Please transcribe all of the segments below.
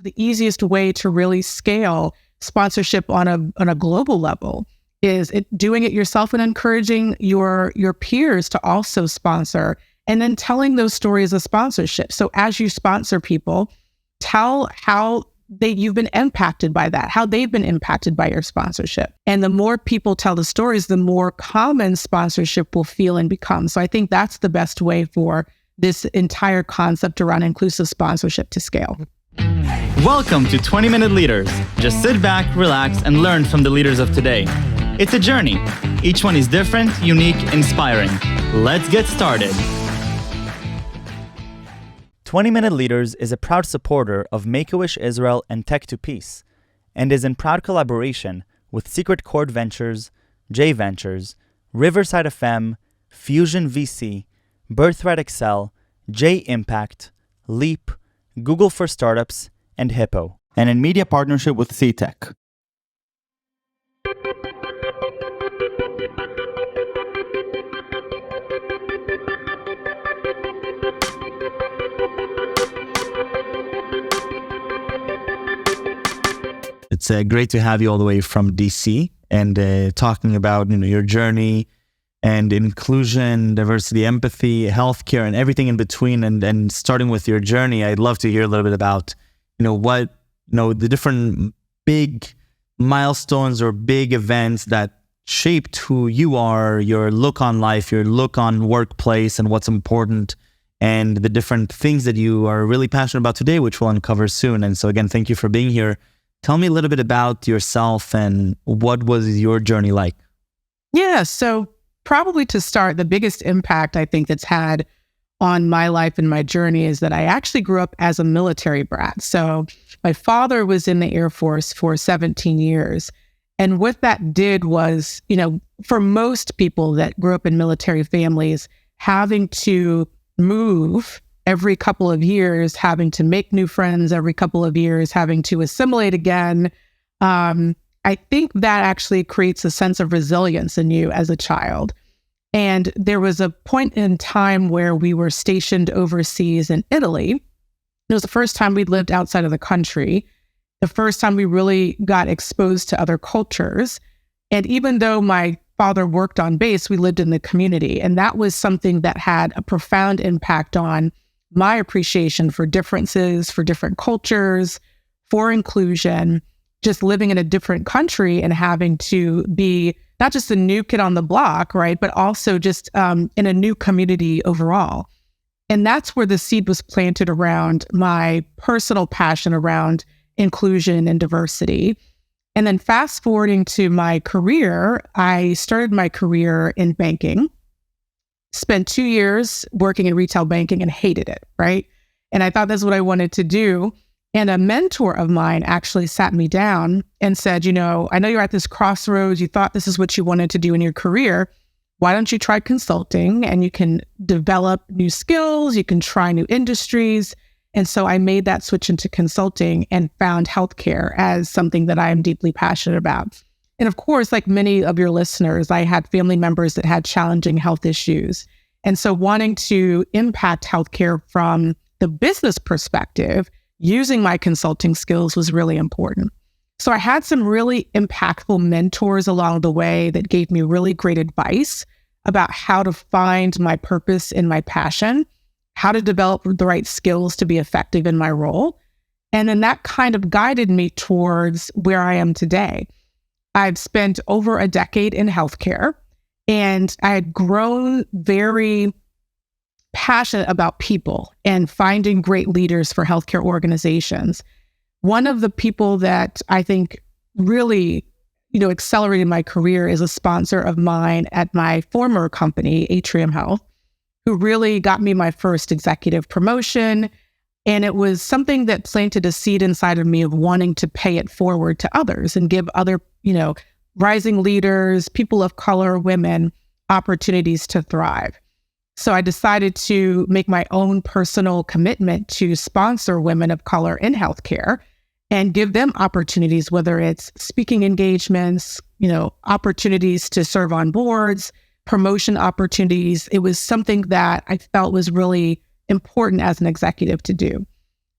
the easiest way to really scale sponsorship on a global level is doing it yourself and encouraging your peers to also sponsor, and then telling those stories of sponsorship. So as you sponsor people, tell how you've been impacted by that, how they've been impacted by your sponsorship. And the more people tell the stories, the more common sponsorship will feel and become. So I think that's the best way for this entire concept around inclusive sponsorship to scale. Welcome to 20-Minute Leaders. Just sit back, relax, and learn from the leaders of today. It's a journey. Each one is different, unique, inspiring. Let's get started. 20-Minute Leaders is a proud supporter of Make-A-Wish Israel and Tech to Peace, and is in proud collaboration with Secret Chord Ventures, J Ventures, Riverside FM, Fusion VC, Birthright Excel, J Impact, Leap, Google for Startups, and Hippo, and in media partnership with CTech. It's great to have you all the way from DC and talking about your journey and inclusion, diversity, empathy, healthcare, and everything in between. And starting with your journey, I'd love to hear a little bit about what the different big milestones or big events that shaped who you are, your look on life, your look on workplace, and what's important, and the different things that you are really passionate about today, which we'll uncover soon. And so again, thank you for being here. Tell me a little bit about yourself and what was your journey like? Yeah, so probably to start, the biggest impact I think that's had on my life and my journey is that I actually grew up as a military brat. So my father was in the Air Force for 17 years. And what that did was, for most people that grew up in military families, having to move every couple of years, having to make new friends every couple of years, having to assimilate again. I think that actually creates a sense of resilience in you as a child. And there was a point in time where we were stationed overseas in Italy. It was the first time we'd lived outside of the country, the first time we really got exposed to other cultures. And even though my father worked on base, we lived in the community. And that was something that had a profound impact on my appreciation for differences, for different cultures, for inclusion, just living in a different country and having to be not just a new kid on the block, right, but also just in a new community overall. And that's where the seed was planted around my personal passion around inclusion and diversity. And then fast forwarding to my career, I started my career in banking. Spent 2 years working in retail banking and hated it, right? And I thought that's what I wanted to do. And a mentor of mine actually sat me down and said, I know you're at this crossroads. You thought this is what you wanted to do in your career. Why don't you try consulting? And you can develop new skills. You can try new industries. And so I made that switch into consulting and found healthcare as something that I am deeply passionate about. And of course, like many of your listeners, I had family members that had challenging health issues. And so wanting to impact healthcare from the business perspective, using my consulting skills was really important. So I had some really impactful mentors along the way that gave me really great advice about how to find my purpose and my passion, how to develop the right skills to be effective in my role. And then that kind of guided me towards where I am today. I've spent over a decade in healthcare, and I had grown very passionate about people and finding great leaders for healthcare organizations. One of the people that I think really, accelerated my career is a sponsor of mine at my former company, Atrium Health, who really got me my first executive promotion. And it was something that planted a seed inside of me of wanting to pay it forward to others and give other, rising leaders, people of color, women, opportunities to thrive. So I decided to make my own personal commitment to sponsor women of color in healthcare and give them opportunities, whether it's speaking engagements, opportunities to serve on boards, promotion opportunities. It was something that I felt was really important as an executive to do.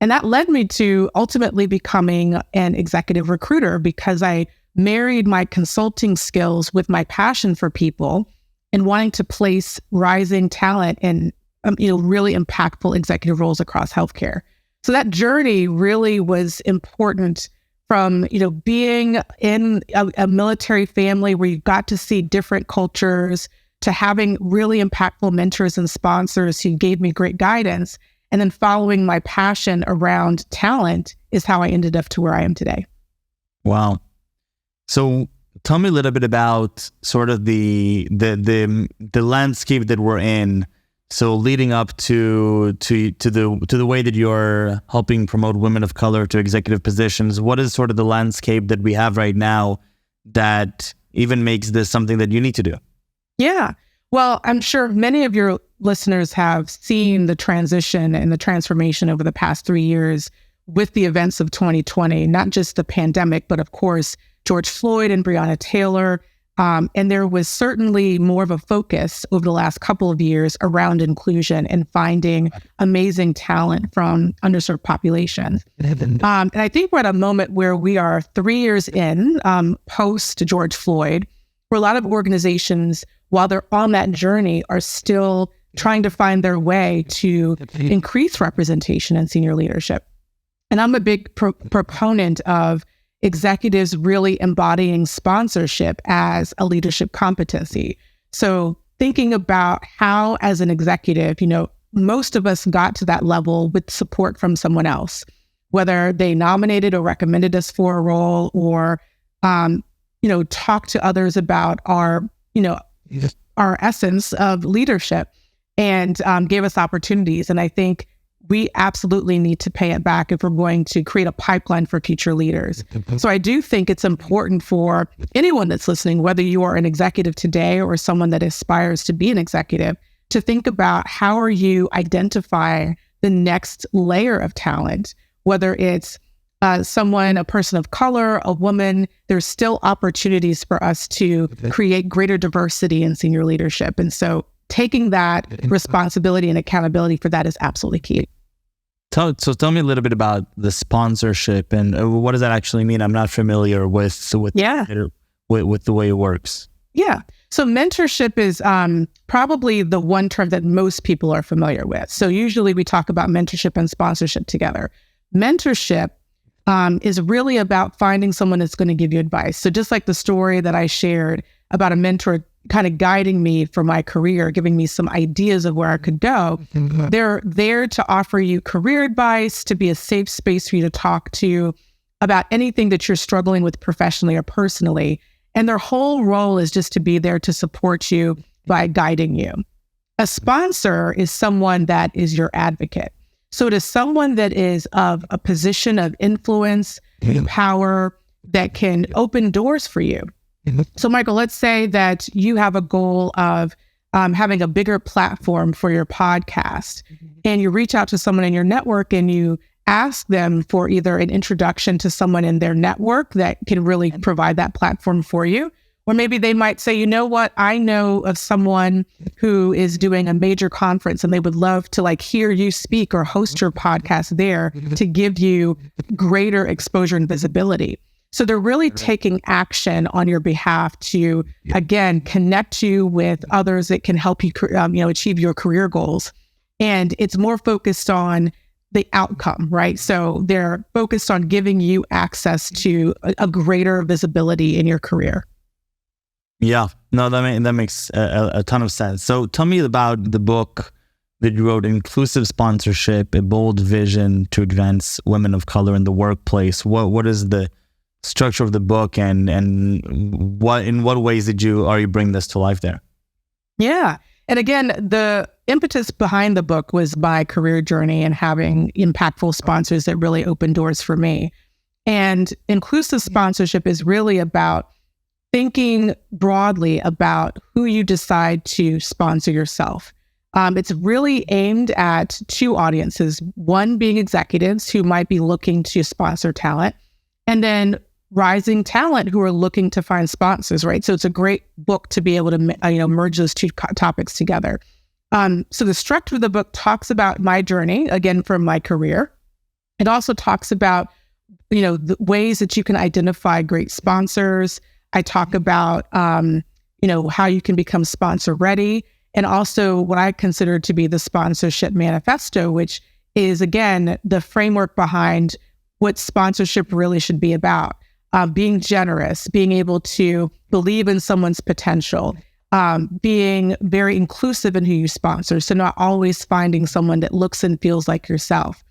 And that led me to ultimately becoming an executive recruiter because I married my consulting skills with my passion for people and wanting to place rising talent in really impactful executive roles across healthcare. So that journey really was important from, being in a military family where you got to see different cultures to having really impactful mentors and sponsors who gave me great guidance. And then following my passion around talent is how I ended up to where I am today. Wow. So tell me a little bit about sort of the landscape that we're in. So leading up to the way that you're helping promote women of color to executive positions, what is sort of the landscape that we have right now that even makes this something that you need to do? Yeah. Well, I'm sure many of your listeners have seen the transition and the transformation over the past 3 years with the events of 2020, not just the pandemic, but of course, George Floyd and Breonna Taylor. And there was certainly more of a focus over the last couple of years around inclusion and finding amazing talent from underserved populations. And I think we're at a moment where we are 3 years in, post George Floyd, where a lot of organizations, while they're on that journey, are still trying to find their way to increase representation in senior leadership. And I'm a big proponent of executives really embodying sponsorship as a leadership competency. So thinking about how, as an executive, most of us got to that level with support from someone else, whether they nominated or recommended us for a role or, talk to others about our essence of leadership and gave us opportunities. And I think we absolutely need to pay it back if we're going to create a pipeline for future leaders. So I do think it's important for anyone that's listening, whether you are an executive today or someone that aspires to be an executive, to think about how are you identifying the next layer of talent, whether it's a person of color, a woman. There's still opportunities for us to create greater diversity in senior leadership. And so taking that responsibility and accountability for that is absolutely key. So tell me a little bit about the sponsorship and what does that actually mean? I'm not familiar with the way it works. Yeah. So mentorship is probably the one term that most people are familiar with. So usually we talk about mentorship and sponsorship together. Mentorship is really about finding someone that's going to give you advice. So just like the story that I shared about a mentor kind of guiding me for my career, giving me some ideas of where I could go, they're there to offer you career advice, to be a safe space for you to talk to about anything that you're struggling with professionally or personally. And their whole role is just to be there to support you by guiding you. A sponsor is someone that is your advocate. So it is someone that is of a position of influence, power, that can open doors for you. So Michael, let's say that you have a goal of having a bigger platform for your podcast, and you reach out to someone in your network and you ask them for either an introduction to someone in their network that can really provide that platform for you. Or maybe they might say, you know what, I know of someone who is doing a major conference and they would love to hear you speak or host your podcast there to give you greater exposure and visibility. So they're really taking action on your behalf to, again, connect you with others that can help you, achieve your career goals. And it's more focused on the outcome, right? So they're focused on giving you access to a greater visibility in your career. Yeah, no, that makes a ton of sense. So tell me about the book that you wrote, Inclusive Sponsorship, A Bold Vision to Advance Women of Color in the Workplace. What is the structure of the book and in what ways are you bring this to life there? Yeah. And again, the impetus behind the book was my career journey and having impactful sponsors that really opened doors for me. And inclusive sponsorship is really about thinking broadly about who you decide to sponsor yourself. It's really aimed at two audiences, one being executives who might be looking to sponsor talent, and then rising talent who are looking to find sponsors, right? So it's a great book to be able to merge those two topics together. So the structure of the book talks about my journey, again, from my career, It also talks about, the ways that you can identify great sponsors. I talk about, how you can become sponsor ready, and also what I consider to be the sponsorship manifesto, which is, again, the framework behind what sponsorship really should be about. Being generous, being able to believe in someone's potential, being very inclusive in who you sponsor. So not always finding someone that looks and feels like yourself.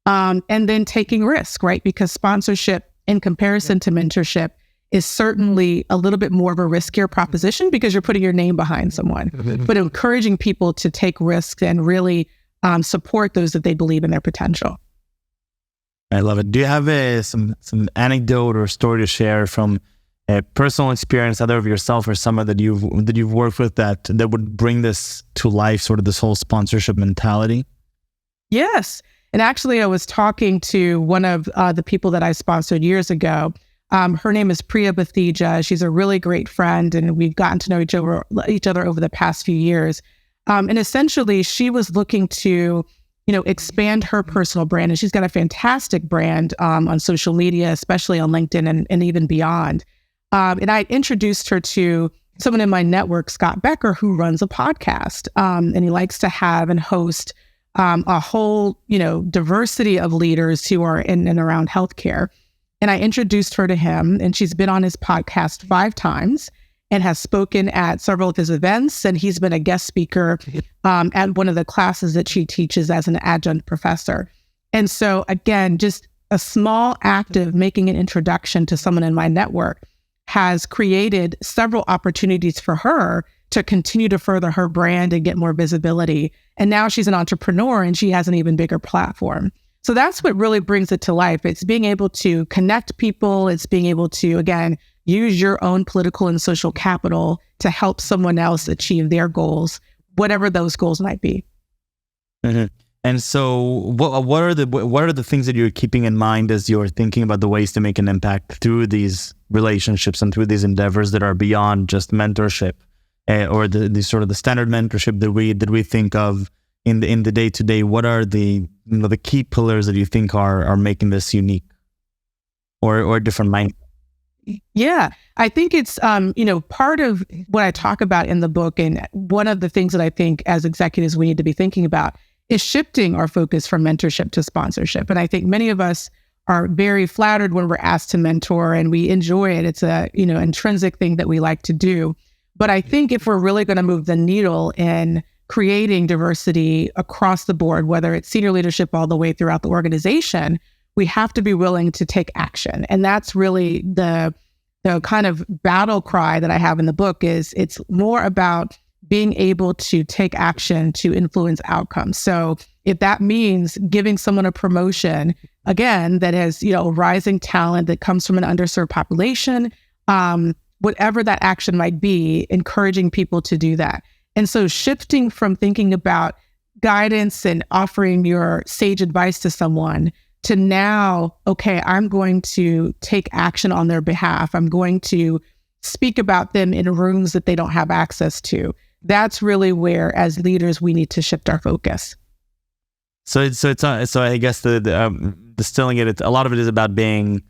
And then taking risk, right? Because sponsorship, in comparison to mentorship, is certainly a little bit more of a riskier proposition because you're putting your name behind someone, but encouraging people to take risks and really support those that they believe in their potential. I love it. Do you have some anecdote or story to share from a personal experience, either of yourself or someone that you've worked with that would bring this to life, sort of this whole sponsorship mentality? Yes. And actually, I was talking to one of the people that I sponsored years ago. Her name is Priya Bathija. She's a really great friend, and we've gotten to know each other over the past few years. And essentially, she was looking to, expand her personal brand. And she's got a fantastic brand on social media, especially on LinkedIn and even beyond. And I introduced her to someone in my network, Scott Becker, who runs a podcast. And he likes to have and host a whole, diversity of leaders who are in and around healthcare. And I introduced her to him, and she's been on his podcast 5 times and has spoken at several of his events. And he's been a guest speaker at one of the classes that she teaches as an adjunct professor. And so again, just a small act of making an introduction to someone in my network has created several opportunities for her to continue to further her brand and get more visibility. And now she's an entrepreneur and she has an even bigger platform. So that's what really brings it to life. It's being able to connect people. It's being able to, again, use your own political and social capital to help someone else achieve their goals, whatever those goals might be. Mm-hmm. And so what are the things that you're keeping in mind as you're thinking about the ways to make an impact through these relationships and through these endeavors that are beyond just mentorship? Or the sort of the standard mentorship that we think of in the day-to-day? What are the the key pillars that you think are making this unique or different mind? Yeah, I think it's part of what I talk about in the book, and one of the things that I think as executives we need to be thinking about is shifting our focus from mentorship to sponsorship. And I think many of us are very flattered when we're asked to mentor, and we enjoy it. It's a intrinsic thing that we like to do. But I think if we're really going to move the needle in creating diversity across the board, whether it's senior leadership all the way throughout the organization, we have to be willing to take action. And that's really the kind of battle cry that I have in the book. Is it's more about being able to take action to influence outcomes. So if that means giving someone a promotion, again, that has, rising talent that comes from an underserved population, whatever that action might be, encouraging people to do that. And so shifting from thinking about guidance and offering your sage advice to someone to now, okay, I'm going to take action on their behalf. I'm going to speak about them in rooms that they don't have access to. That's really where, as leaders, we need to shift our focus. So I guess the distilling it, a lot of it is about being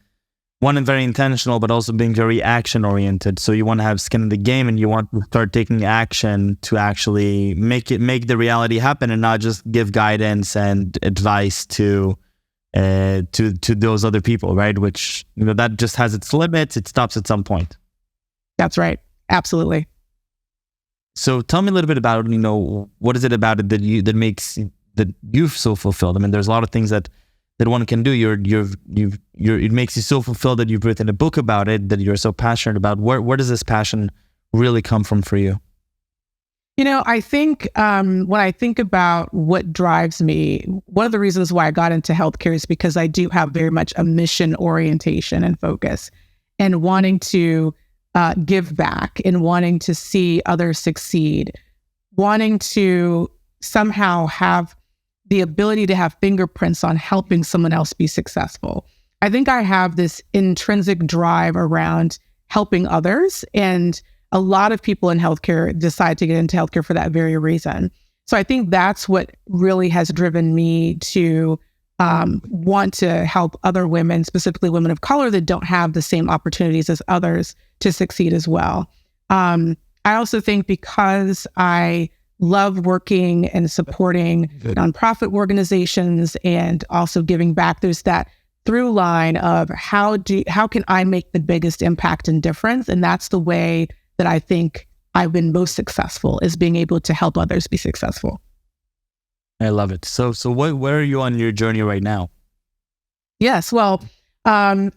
one, very intentional, but also being very action oriented. So you want to have skin in the game, and you want to start taking action to actually make the reality happen, and not just give guidance and advice to those other people, right? Which that just has its limits. It stops at some point. That's right. Absolutely. So tell me a little bit about what is it about it that makes you so fulfilled? I mean, there's a lot of things that one can do. It makes you so fulfilled that you've written a book about it, that you're so passionate about. Where does this passion really come from for you? I think when I think about what drives me, one of the reasons why I got into healthcare is because I do have very much a mission orientation and focus, and wanting to give back and wanting to see others succeed, wanting to somehow have the ability to have fingerprints on helping someone else be successful. I think I have this intrinsic drive around helping others, and a lot of people in healthcare decide to get into healthcare for that very reason. So I think that's what really has driven me to want to help other women, specifically women of color that don't have the same opportunities as others to succeed as well. I also think because I love working and supporting nonprofit organizations and also giving back, there's that through line of how can I make the biggest impact and difference? And that's the way that I think I've been most successful, is being able to help others be successful. I love it. So where are you on your journey right now? Yes. Well, a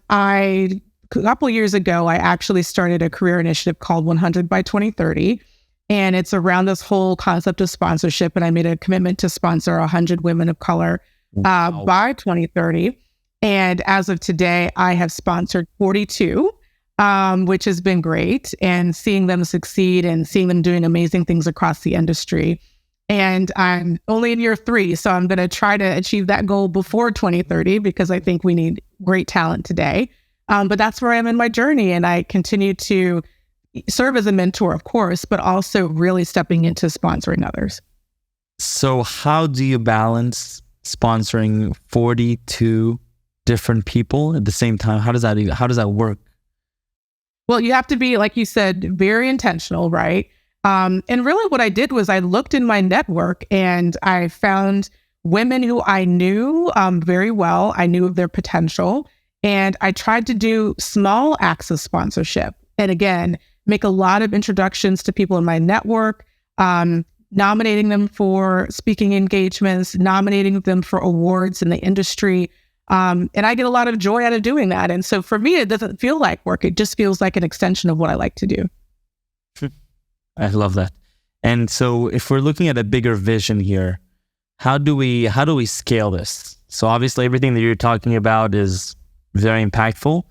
couple years ago, I actually started a career initiative called 100 by 2030. And it's around this whole concept of sponsorship. And I made a commitment to sponsor 100 women of color by 2030. And as of today, I have sponsored 42, which has been great. And seeing them succeed and seeing them doing amazing things across the industry. And I'm only in year 3, so I'm going to try to achieve that goal before 2030 because I think we need great talent today. But that's where I am in my journey. And I continue to serve as a mentor, of course, but also really stepping into sponsoring others. So how do you balance sponsoring 42 different people at the same time? How does that work? Well, you have to be, like you said, very intentional, right? And really what I did was I looked in my network and I found women who I knew very well. I knew of their potential. And I tried to do small acts of sponsorship. And again, make a lot of introductions to people in my network, nominating them for speaking engagements, nominating them for awards in the industry. And I get a lot of joy out of doing that. And so for me, it doesn't feel like work. It just feels like an extension of what I like to do. I love that. And so if we're looking at a bigger vision here, how do we scale this? So obviously everything that you're talking about is very impactful.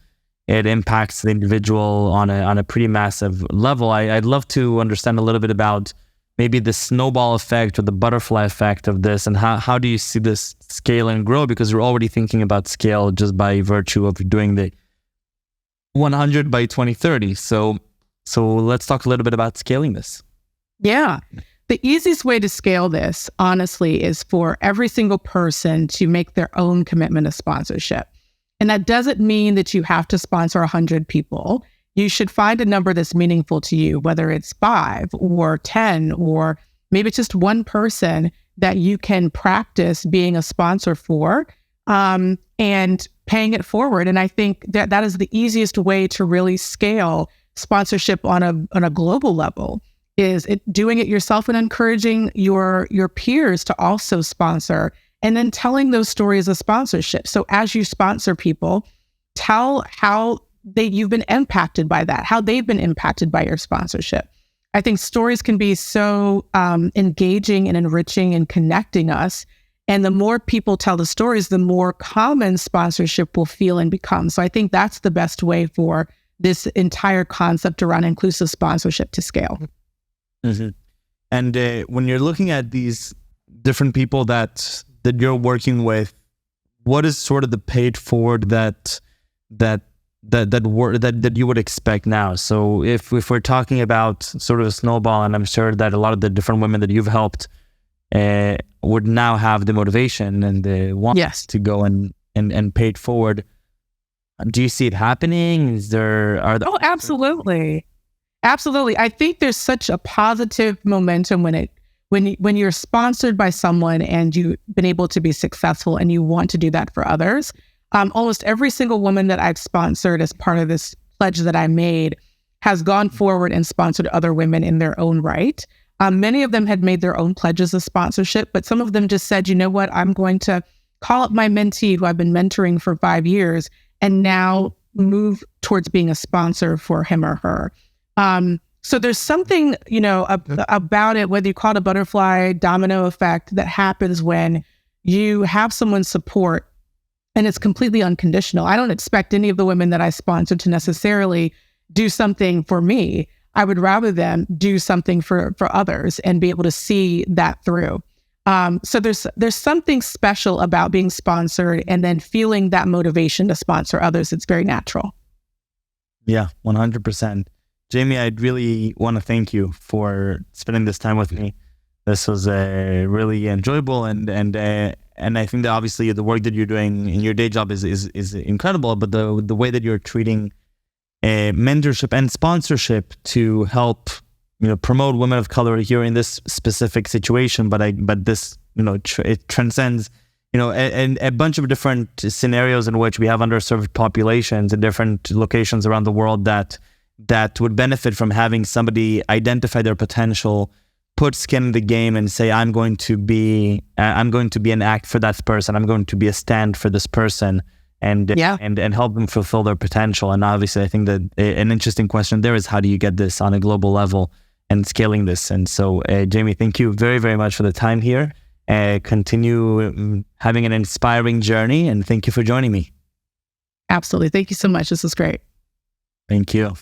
It impacts the individual on a pretty massive level. I'd love to understand a little bit about maybe the snowball effect or the butterfly effect of this, and how do you see this scale and grow? Because we're already thinking about scale just by virtue of doing the 100 by 2030. So let's talk a little bit about scaling this. Yeah. The easiest way to scale this, honestly, is for every single person to make their own commitment of sponsorship. And that doesn't mean that you have to sponsor 100 people. You should find a number that's meaningful to you, whether it's 5 or 10, or maybe it's just one person that you can practice being a sponsor for, and paying it forward. And I think that is the easiest way to really scale sponsorship on a global level, is doing it yourself and encouraging your peers to also sponsor, and then telling those stories of sponsorship. So as you sponsor people, tell how you've been impacted by that, how they've been impacted by your sponsorship. I think stories can be so engaging and enriching and connecting us. And the more people tell the stories, the more common sponsorship will feel and become. So I think that's the best way for this entire concept around inclusive sponsorship to scale. Mm-hmm. And when you're looking at these different people that you're working with, what is sort of the paid forward that you would expect now? So if we're talking about sort of a snowball, and I'm sure that a lot of the different women that you've helped would now have the motivation and the want to go and paid forward. Do you see it happening? Oh, absolutely. Absolutely. I think there's such a positive momentum when you're sponsored by someone and you've been able to be successful and you want to do that for others. Almost every single woman that I've sponsored as part of this pledge that I made has gone forward and sponsored other women in their own right. Many of them had made their own pledges of sponsorship, but some of them just said, you know what, I'm going to call up my mentee who I've been mentoring for 5 years and now move towards being a sponsor for him or her. So there's something, about it, whether you call it a butterfly domino effect, that happens when you have someone's support and it's completely unconditional. I don't expect any of the women that I sponsor to necessarily do something for me. I would rather them do something for others and be able to see that through. So there's something special about being sponsored and then feeling that motivation to sponsor others. It's very natural. Yeah, 100%. Jhaymee, I'd really want to thank you for spending this time with me. This was really enjoyable, and and I think that obviously the work that you're doing in your day job is incredible, but the way that you're treating mentorship and sponsorship to help promote women of color here in this specific situation, but this it transcends a bunch of different scenarios in which we have underserved populations in different locations around the world that would benefit from having somebody identify their potential, put skin in the game, and say, I'm going to be an act for that person. I'm going to be a stand for this person, and help them fulfill their potential. And obviously, I think that an interesting question there is, how do you get this on a global level and scaling this? And so, Jhaymee, thank you very, very much for the time here. Continue having an inspiring journey, and thank you for joining me. Absolutely. Thank you so much. This was great. Thank you.